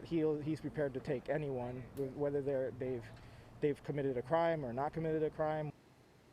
he's prepared to take anyone, whether they've committed a crime or not committed a crime.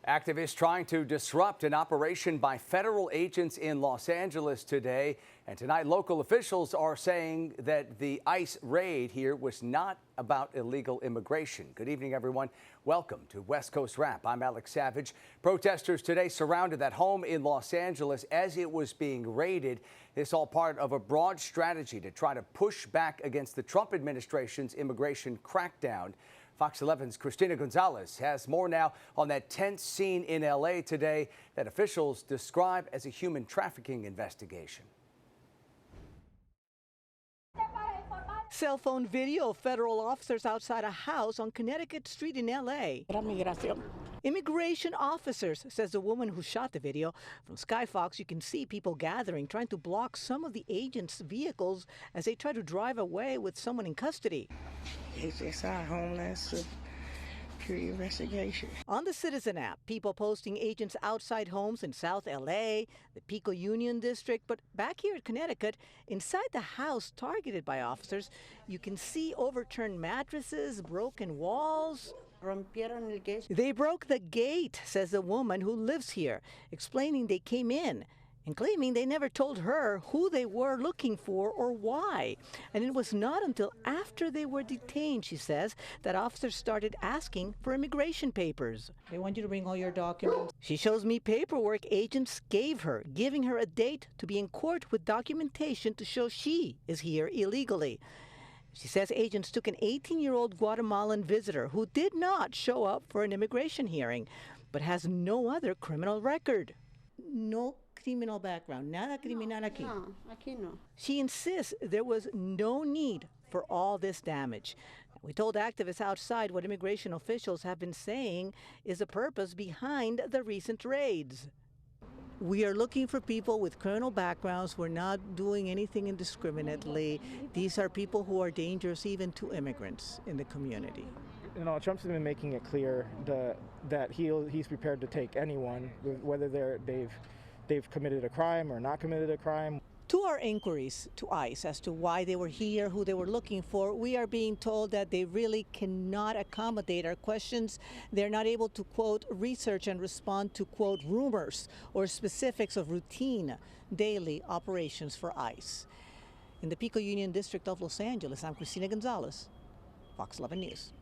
Activists trying to disrupt an operation by federal agents in Los Angeles today. And tonight, local officials are saying that the ICE raid here was not about illegal immigration. Good evening, everyone. Welcome to West Coast Wrap. I'm Alex Savage. Protesters today surrounded that home in Los Angeles as it was being raided. This all part of a broad strategy to try to push back against the Trump administration's immigration crackdown. Fox 11's Christina Gonzalez has more now on that tense scene in L.A. today that officials describe as a human trafficking investigation. Cell phone video of federal officers outside a house on Connecticut Street in L.A. Immigration officers, says the woman who shot the video. From Sky Fox, you can see people gathering, trying to block some of the agents' vehicles as they try to drive away with someone in custody. It's just our homeland security investigation. On the Citizen app, people posting agents outside homes in South L.A., the Pico Union District, but back here at Connecticut, inside the house targeted by officers, you can see overturned mattresses, broken walls. They broke the gate, says the woman who lives here, explaining they came in and claiming they never told her who they were looking for or why. And it was not until after they were detained, she says, that officers started asking for immigration papers. They want you to bring all your documents. She shows me paperwork agents gave her, giving her a date to be in court with documentation to show she is here illegally. She says agents took an 18-year-old Guatemalan visitor who did not show up for an immigration hearing, but has no other criminal record. No criminal background, nada criminal aquí. No, aquí no. She insists there was no need for all this damage. We told activists outside what immigration officials have been saying is the purpose behind the recent raids. We are looking for people with criminal backgrounds. We're not doing anything indiscriminately. These are people who are dangerous even to immigrants in the community. You know, Trump's been making it clear that he's prepared to take anyone, whether they've committed a crime or not committed a crime. To our inquiries to ICE as to why they were here, who they were looking for, we are being told that they really cannot accommodate our questions. They're not able to, quote, research and respond to, quote, rumors or specifics of routine daily operations for ICE. In the Pico Union District of Los Angeles, I'm Christina Gonzalez, Fox 11 News.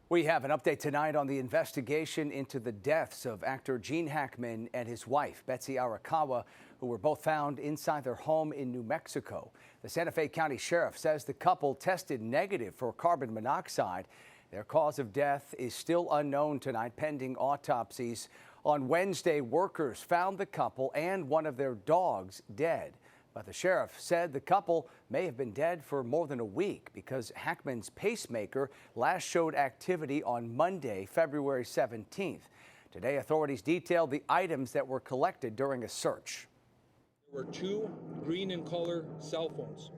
We have an update tonight on the investigation into the deaths of actor Gene Hackman and his wife, Betsy Arakawa, who were both found inside their home in New Mexico. The Santa Fe County Sheriff says the couple tested negative for carbon monoxide. Their cause of death is still unknown tonight, pending autopsies. On Wednesday, workers found the couple and one of their dogs dead. But the sheriff said the couple may have been dead for more than a week because Hackman's pacemaker last showed activity on Monday, February 17th. Today, authorities detailed the items that were collected during a search. There were 2 green in color cell phones,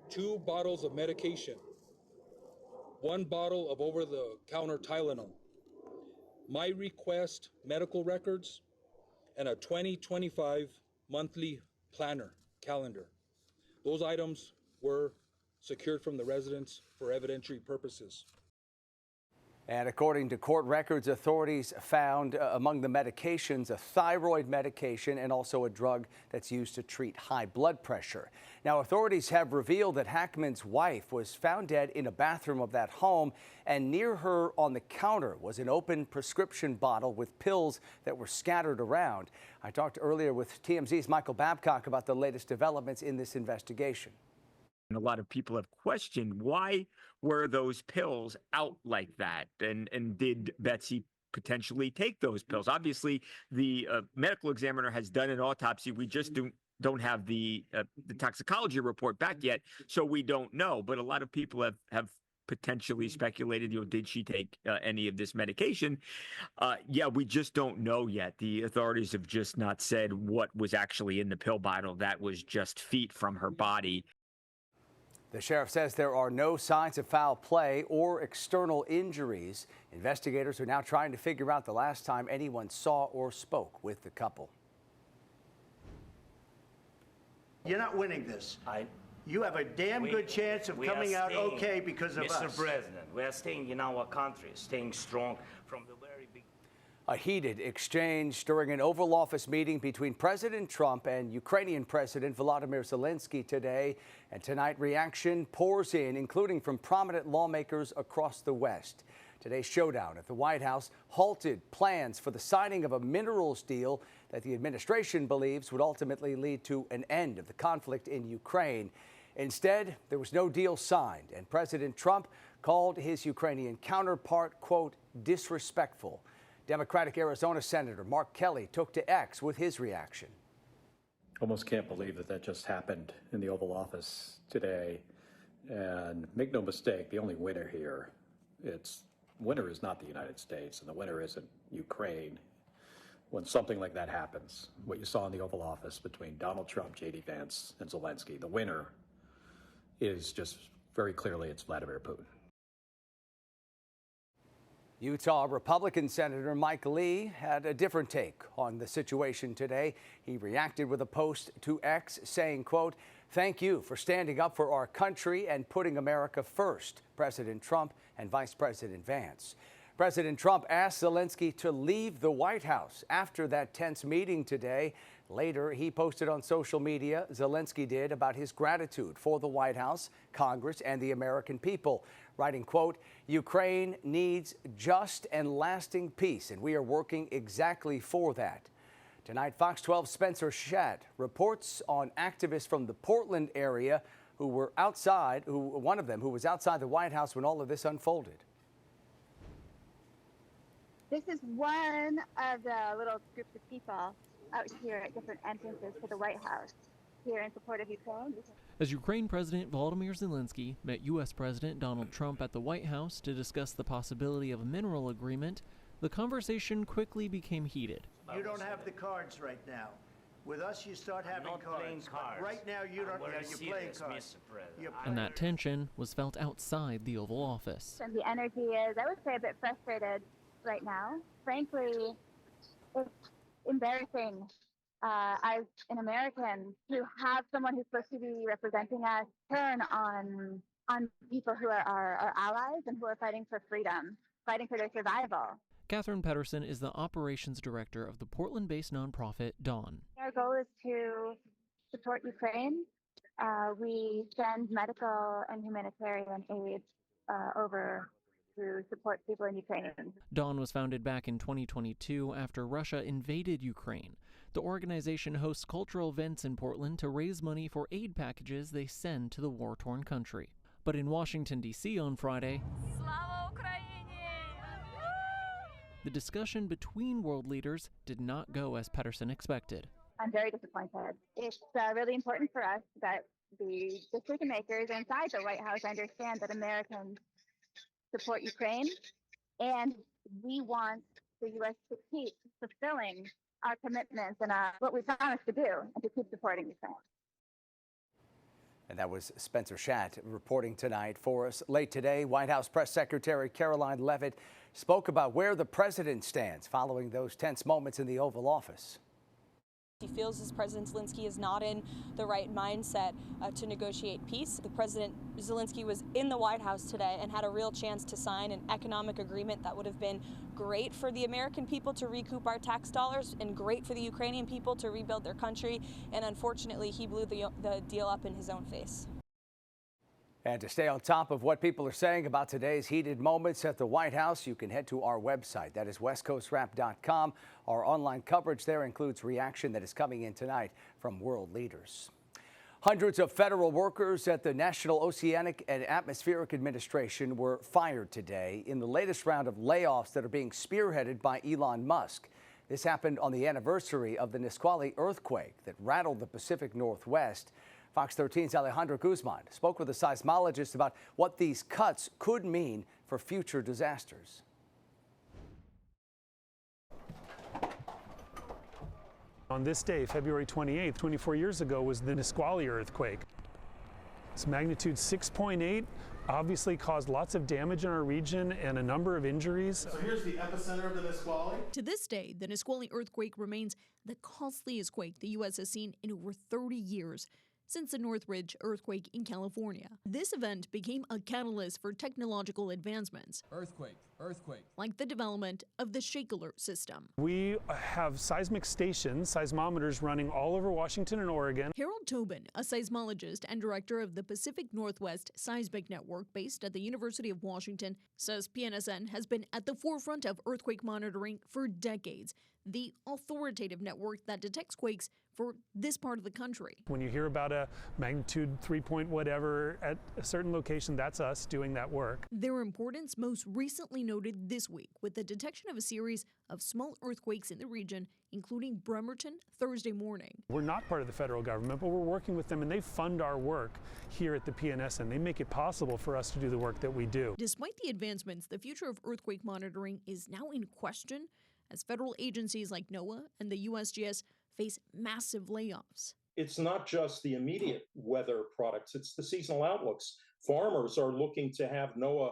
2 bottles of medication, 1 bottle of over-the-counter Tylenol, my request medical records, and a 2025 monthly planner calendar. Those items were secured from the residence for evidentiary purposes. And according to court records, authorities found among the medications a thyroid medication and also a drug that's used to treat high blood pressure. Now, authorities have revealed that Hackman's wife was found dead in a bathroom of that home, and near her on the counter was an open prescription bottle with pills that were scattered around. I talked earlier with TMZ's Michael Babcock about the latest developments in this investigation. And a lot of people have questioned, why were those pills out like that? And did Betsy potentially take those pills? Obviously, the medical examiner has done an autopsy. We just don't have the toxicology report back yet, so we don't know. But a lot of people have potentially speculated, did she take any of this medication? Yeah, we just don't know yet. The authorities have just not said what was actually in the pill bottle. That was just feet from her body. The sheriff says there are no signs of foul play or external injuries. Investigators are now trying to figure out the last time anyone saw or spoke with the couple. You're not winning this. you have a damn good chance of coming out okay because of us. Mr. President, we are staying in our country, staying strong from the very beginning. A heated exchange during an Oval Office meeting between President Trump and Ukrainian President Volodymyr Zelensky today. And tonight, reaction pours in, including from prominent lawmakers across the West. Today's showdown at the White House halted plans for the signing of a minerals deal that the administration believes would ultimately lead to an end of the conflict in Ukraine. Instead, there was no deal signed, and President Trump called his Ukrainian counterpart, quote, disrespectful. Democratic Arizona Senator Mark Kelly took to X with his reaction. Almost can't believe that just happened in the Oval Office today. And make no mistake, the only winner here, winner is not the United States, and the winner isn't Ukraine. When something like that happens, what you saw in the Oval Office between Donald Trump, J.D. Vance, and Zelensky, the winner is just very clearly it's Vladimir Putin. Utah Republican Senator Mike Lee had a different take on the situation today. He reacted with a post to X saying, quote, thank you for standing up for our country and putting America first, President Trump and Vice President Vance. President Trump asked Zelensky to leave the White House after that tense meeting today. Later, he posted on social media, Zelensky did, about his gratitude for the White House, Congress, and the American people, writing, quote, Ukraine needs just and lasting peace, and we are working exactly for that. Tonight, Fox 12's Spencer Schatt reports on activists from the Portland area who were outside, one of them who was outside the White House when all of this unfolded. This is one of the little groups of people out here at different entrances to the White House here in support of Ukraine. As Ukraine President Volodymyr Zelensky met U.S. President Donald Trump at the White House to discuss the possibility of a mineral agreement, the conversation quickly became heated. You don't have the cards right now. With us, you start having cards. Right now, you don't. You're playing cards. And that tension was felt outside the Oval Office. And the energy is, I would say, a bit frustrated right now. Frankly, it's embarrassing as an American to have someone who's supposed to be representing us turn on people who are our allies and who are fighting for freedom, fighting for their survival. Catherine Pedersen is the operations director of the Portland-based nonprofit Dawn. Our goal is to support Ukraine. We send medical and humanitarian aid over to support people in Ukraine. Dawn was founded back in 2022 after Russia invaded Ukraine. The organization hosts cultural events in Portland to raise money for aid packages they send to the war-torn country. But in Washington, D.C. on Friday, the discussion between world leaders did not go as Pedersen expected. I'm very disappointed. It's really important for us that the decision makers inside the White House understand that Americans support Ukraine, and we want the U.S. to keep fulfilling our commitments and what we promised to do, and to keep supporting Ukraine. And that was Spencer Schatt reporting tonight for us. Late today, White House Press Secretary Caroline Leavitt spoke about where the president stands following those tense moments in the Oval Office. He feels as President Zelensky is not in the right mindset to negotiate peace. The President Zelensky was in the White House today and had a real chance to sign an economic agreement that would have been great for the American people to recoup our tax dollars and great for the Ukrainian people to rebuild their country. And unfortunately, he blew the deal up in his own face. And to stay on top of what people are saying about today's heated moments at the White House, you can head to our website. That is westcoastwrap.com. Our online coverage there includes reaction that is coming in tonight from world leaders. Hundreds of federal workers at the National Oceanic and Atmospheric Administration were fired today in the latest round of layoffs that are being spearheaded by Elon Musk. This happened on the anniversary of the Nisqually earthquake that rattled the Pacific Northwest. Fox 13's Alejandro Guzman spoke with a seismologist about what these cuts could mean for future disasters. On this day, February 28th, 24 years ago, was the Nisqually earthquake. Its magnitude 6.8 obviously caused lots of damage in our region and a number of injuries. So here's the epicenter of the Nisqually. To this day, the Nisqually earthquake remains the costliest quake the U.S. has seen in over 30 years. since the Northridge earthquake in California. This event became a catalyst for technological advancements. Earthquake. Like the development of the shake alert system. We have seismic stations, seismometers running all over Washington and Oregon. Harold Tobin, a seismologist and director of the Pacific Northwest Seismic Network based at the University of Washington, says PNSN has been at the forefront of earthquake monitoring for decades, the authoritative network that detects quakes for this part of the country. When you hear about a magnitude 3 point whatever at a certain location, that's us doing that work. Their importance most recently noted this week with the detection of a series of small earthquakes in the region, including Bremerton Thursday morning. We're not part of the federal government, but we're working with them and they fund our work here at the PNSN. They make it possible for us to do the work that we do. Despite the advancements, the future of earthquake monitoring is now in question as federal agencies like NOAA and the USGS face massive layoffs. It's not just the immediate weather products, it's the seasonal outlooks. Farmers are looking to have NOAA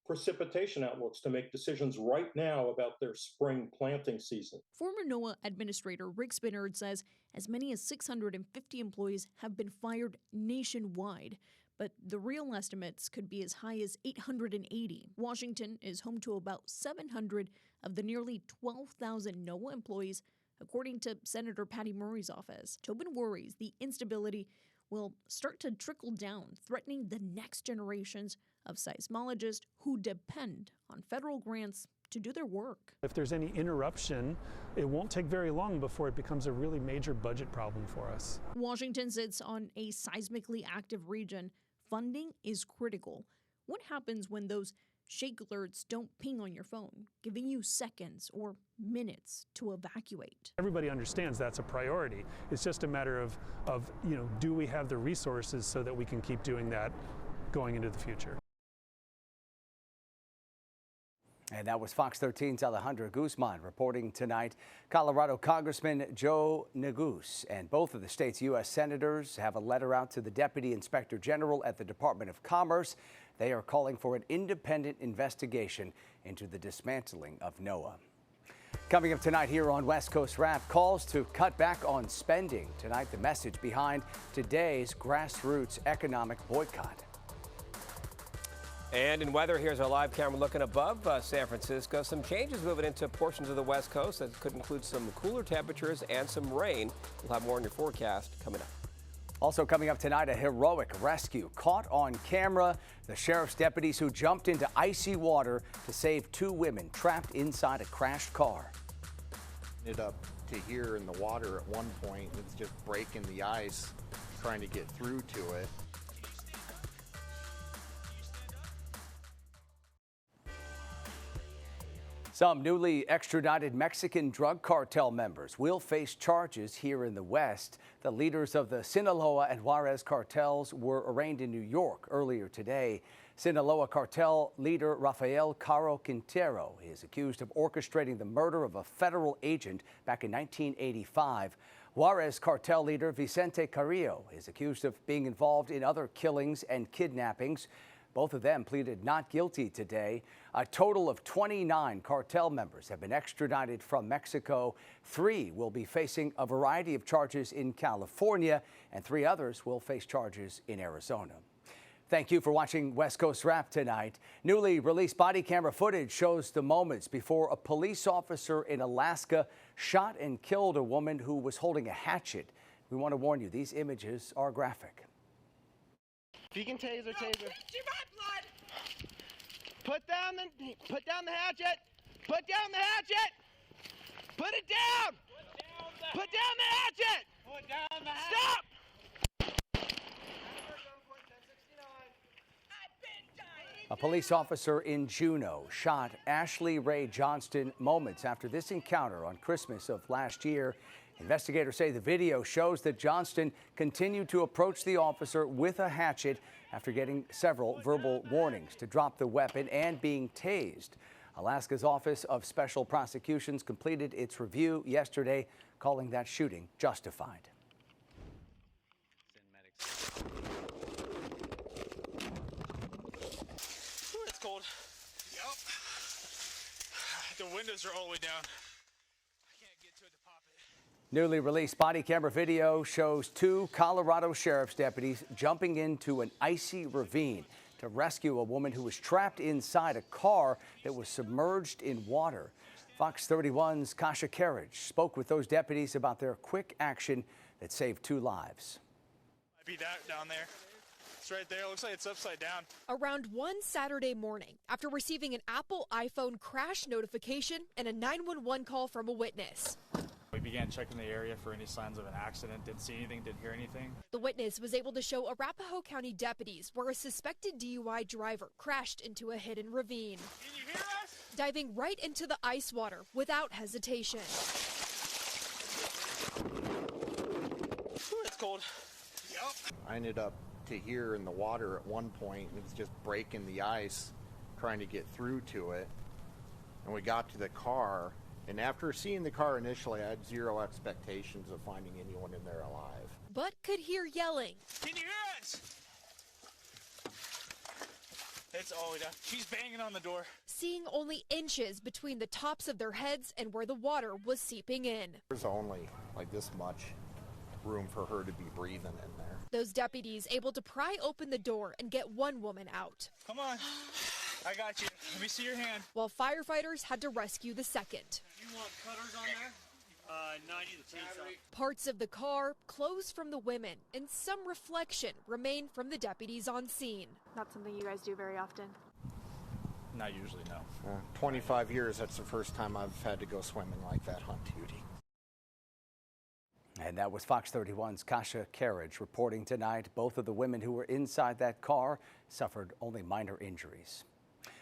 precipitation outlooks to make decisions right now about their spring planting season. Former NOAA Administrator Rick Spinnard says as many as 650 employees have been fired nationwide, but the real estimates could be as high as 880. Washington is home to about 700 of the nearly 12,000 NOAA employees, according to Senator Patty Murray's office. Tobin worries the instability will start to trickle down, threatening the next generations of seismologists who depend on federal grants to do their work. If there's any interruption, it won't take very long before it becomes a really major budget problem for us. Washington sits on a seismically active region. Funding is critical. What happens when those shake alerts don't ping on your phone, giving you seconds or minutes to evacuate? Everybody understands that's a priority. It's just a matter of do we have the resources so that we can keep doing that going into the future? And that was Fox 13's Alejandra Guzman reporting tonight. Colorado Congressman Joe Neguse and both of the state's U.S. senators have a letter out to the Deputy Inspector General at the Department of Commerce. They are calling for an independent investigation into the dismantling of NOAA. Coming up tonight here on West Coast Wrap, calls to cut back on spending. Tonight, the message behind today's Grassroots economic boycott. And in weather, here's our live camera looking above San Francisco. Some changes moving into portions of the West Coast that could include some cooler temperatures and some rain. We'll have more on your forecast coming up. Also coming up tonight, a heroic rescue caught on camera. The sheriff's deputies who jumped into icy water to save two women trapped inside a crashed car. Ended up to here in the water at one point. It's just breaking the ice, trying to get through to it. Some newly extradited Mexican drug cartel members will face charges here in the West. The leaders of the Sinaloa and Juarez cartels were arraigned in New York earlier today. Sinaloa cartel leader Rafael Caro Quintero is accused of orchestrating the murder of a federal agent back in 1985. Juarez cartel leader Vicente Carrillo is accused of being involved in other killings and kidnappings. Both of them pleaded not guilty today. A total of 29 cartel members have been extradited from Mexico. 3 will be facing a variety of charges in California, and 3 others will face charges in Arizona. Thank you for watching West Coast Wrap tonight. Newly released body camera footage shows the moments before a police officer in Alaska shot and killed a woman who was holding a hatchet. We want to warn you, these images are graphic. If you can taser. Put down the hatchet. Put down the hatchet. Put it down. Put down the hatchet. Put down the hatchet. Stop. A police officer in Juneau shot Ashley Ray Johnston moments after this encounter on Christmas of last year. Investigators say the video shows that Johnston continued to approach the officer with a hatchet after getting several verbal warnings to drop the weapon and being tased. Alaska's Office of Special Prosecutions completed its review yesterday, calling that shooting justified. It's cold. Yep. The windows are all the way down. I can't get to it to pop it. Newly released body camera video shows 2 Colorado sheriff's deputies jumping into an icy ravine to rescue a woman who was trapped inside a car that was submerged in water. Fox 31's Kasha Carriage spoke with those deputies about their quick action that saved 2 lives. Might be that down there. It's right there. It looks like it's upside down. Around 1 Saturday morning, after receiving an Apple iPhone crash notification and a 911 call from a witness. We began checking the area for any signs of an accident. Didn't see anything, didn't hear anything. The witness was able to show Arapahoe County deputies where a suspected DUI driver crashed into a hidden ravine. Can you hear us? Diving right into the ice water without hesitation. Whew, it's cold. Yep. I ended up to here in the water at one point, and it was just breaking the ice, trying to get through to it. And we got to the car, and after seeing the car initially, I had zero expectations of finding anyone in there alive. But could hear yelling. Can you hear us? It's all the way down. She's banging on the door. Seeing only inches between the tops of their heads and where the water was seeping in. There's only like this much room for her to be breathing in there. Those deputies able to pry open the door and get one woman out. Come on. I got you. Let me see your hand. While firefighters had to rescue the second. You want cutters on there? 90 to chainsaw. Parts of the car, clothes from the women, and some reflection remain from the deputies on scene. Not something you guys do very often. Not usually, no. 25 years, that's the first time I've had to go swimming like that on duty. And that was Fox 31's Kasha Carriage reporting tonight. Both of the women who were inside that car suffered only minor injuries.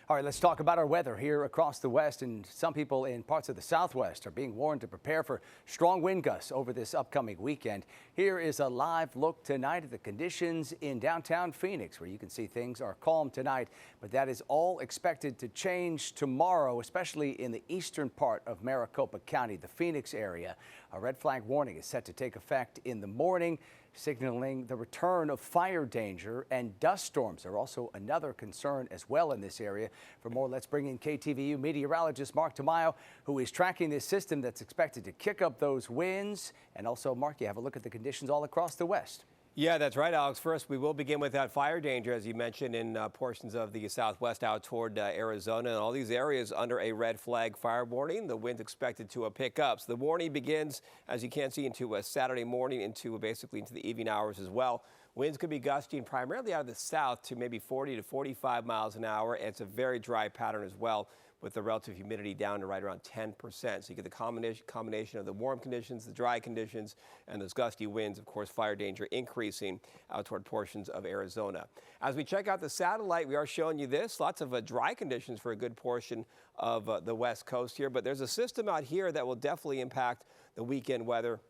All right, let's talk about our weather here across the West, and some people in parts of the Southwest are being warned to prepare for strong wind gusts over this upcoming weekend. Here is a live look tonight at the conditions in downtown Phoenix, where you can see things are calm tonight, but that is all expected to change tomorrow, especially in the eastern part of Maricopa County, the Phoenix area. A red flag warning is set to take effect in the morning, signaling the return of fire danger, and dust storms are also another concern as well in this area. For more, let's bring in KTVU meteorologist Mark Tamayo, who is tracking this system that's expected to kick up those winds. And also, Mark, you have a look at the conditions all across the West. Yeah, that's right, Alex. First, we will begin with that fire danger, as you mentioned, in portions of the Southwest out toward Arizona, and all these areas under a red flag fire warning. The wind's expected to pick up. So the warning begins, as you can see, into Saturday morning, basically into the evening hours as well. Winds could be gusting primarily out of the south to maybe 40 to 45 miles an hour, and it's a very dry pattern as well, with the relative humidity down to right around 10%. So you get the combination of the warm conditions, the dry conditions, and those gusty winds. Of course, fire danger increasing out toward portions of Arizona. As we check out the satellite, we are showing you this. Lots of dry conditions for a good portion of the West Coast here. But there's a system out here that will definitely impact the weekend weather,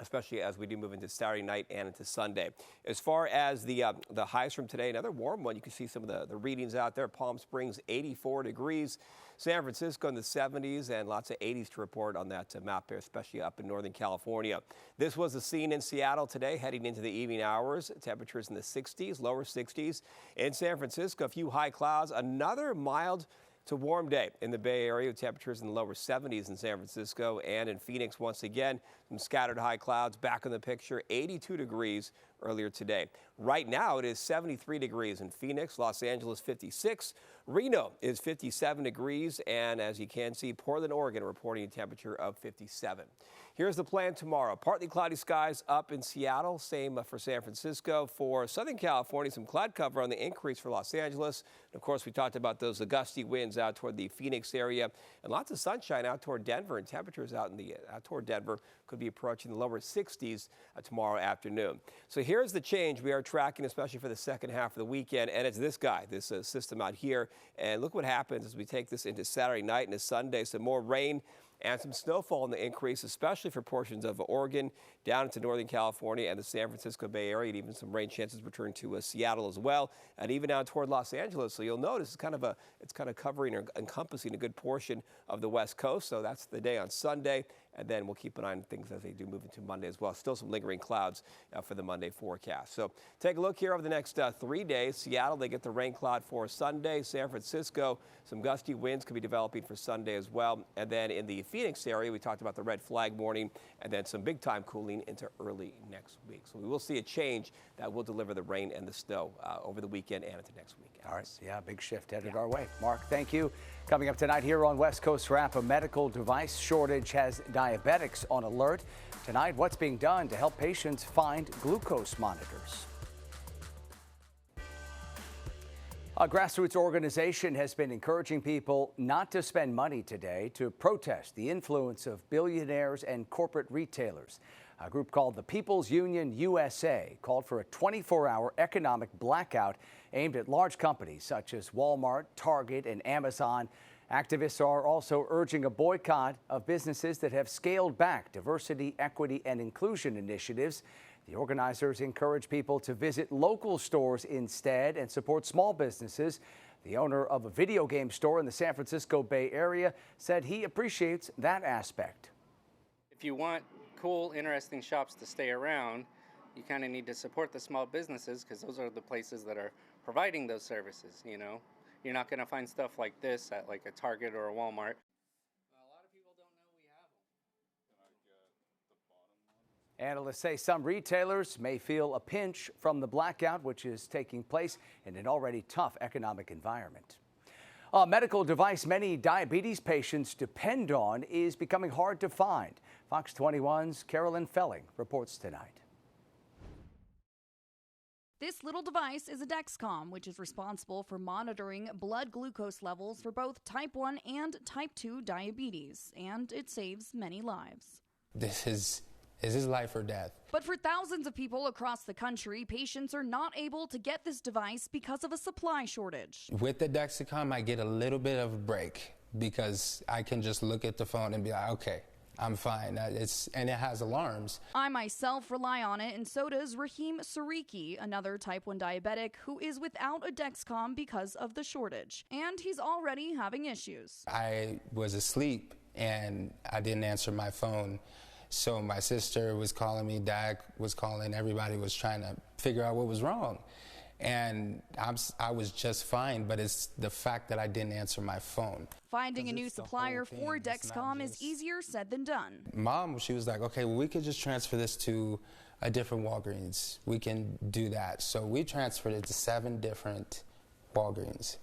especially as we do move into Saturday night and into Sunday. As far as the highs from today, another warm one. You can see some of the readings out there. Palm Springs, 84 degrees. San Francisco in the 70s, and lots of 80s to report on that map there, especially up in Northern California. This was the scene in Seattle today, heading into the evening hours. Temperatures in the 60s, lower 60s. In San Francisco, a few high clouds. Another mild to warm day in the Bay Area, with temperatures in the lower 70s in San Francisco, and in Phoenix once again, some scattered high clouds back in the picture, 82 degrees earlier today. Right now it is 73 degrees in Phoenix, Los Angeles 56, Reno is 57 degrees, and as you can see, Portland, Oregon reporting a temperature of 57. Here's the plan tomorrow. Partly cloudy skies up in Seattle, same for San Francisco. For Southern California, some cloud cover on the increase for Los Angeles. And of course, we talked about those gusty winds out toward the Phoenix area, and lots of sunshine out toward Denver, and temperatures out toward Denver could be approaching the lower 60s tomorrow afternoon. So here's the change we are tracking, especially for the second half of the weekend, and it's this guy, this system out here. And look what happens as we take this into Saturday night and into Sunday. Some more rain and some snowfall in the increase, especially for portions of Oregon down into Northern California and the San Francisco Bay Area, and even some rain chances return to Seattle as well, and even down toward Los Angeles. So you'll notice it's kind of covering or encompassing a good portion of the West Coast. So that's the day on Sunday, and then we'll keep an eye on things as they do move into Monday as well. Still some lingering clouds for the Monday forecast. So take a look here over the next 3 days. Seattle, they get the rain cloud for Sunday. San Francisco, some gusty winds could be developing for Sunday as well. And then in the Phoenix area, we talked about the red flag warning, and then some big time cooling into early next week. So we will see a change that will deliver the rain and the snow over the weekend and into next week. All right. Yeah, big shift headed our way. Mark, thank you. Coming up tonight here on West Coast Wrap, a medical device shortage has diabetics on alert. Tonight, what's being done to help patients find glucose monitors? A grassroots organization has been encouraging people not to spend money today to protest the influence of billionaires and corporate retailers. A group called the People's Union USA called for a 24-hour economic blackout aimed at large companies such as Walmart, Target, and Amazon. Activists are also urging a boycott of businesses that have scaled back diversity, equity, and inclusion initiatives. The organizers encourage people to visit local stores instead and support small businesses. The owner of a video game store in the San Francisco Bay Area said he appreciates that aspect. If you want cool, interesting shops to stay around, you kind of need to support the small businesses because those are the places that are providing those services, you know. You're not going to find stuff like this at like a Target or a Walmart. Analysts say some retailers may feel a pinch from the blackout, which is taking place in an already tough economic environment. A medical device many diabetes patients depend on is becoming hard to find. Fox 21's Carolyn Felling reports tonight. This little device is a Dexcom, which is responsible for monitoring blood glucose levels for both type 1 and type 2 diabetes, and it saves many lives. This is life or death. But for thousands of people across the country, patients are not able to get this device because of a supply shortage. With the Dexcom, I get a little bit of a break because I can just look at the phone and be like, okay, I'm fine. And it has alarms. I myself rely on it, and so does Rahim Sariki, another type 1 diabetic who is without a Dexcom because of the shortage. And he's already having issues. I was asleep and I didn't answer my phone. So my sister was calling me, Dad was calling, everybody was trying to figure out what was wrong. And I was just fine, but it's the fact that I didn't answer my phone. Finding a new supplier for Dexcom is easier said than done. Mom, she was like, okay, well, we could just transfer this to a different Walgreens. We can do that. So we transferred it to 7 different Walgreens.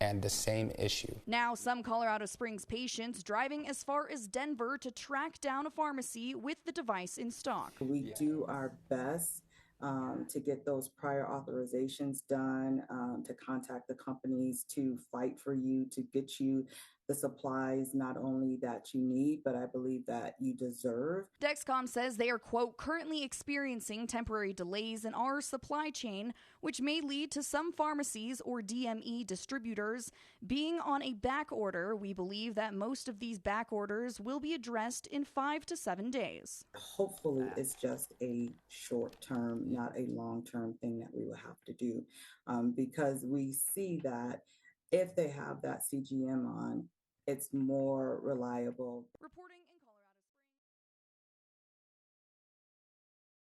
And the same issue. Now, some Colorado Springs patients driving as far as Denver to track down a pharmacy with the device in stock. We do our best to get those prior authorizations done, to contact the companies to fight for you, to get you the supplies not only that you need, but I believe that you deserve. Dexcom says they are, quote, currently experiencing temporary delays in our supply chain, which may lead to some pharmacies or DME distributors being on a back order. We believe that most of these back orders will be addressed in 5 to 7 days. Hopefully it's just a short term, not a long term thing that we will have to do, because we see that if they have that CGM on, it's more reliable. Reporting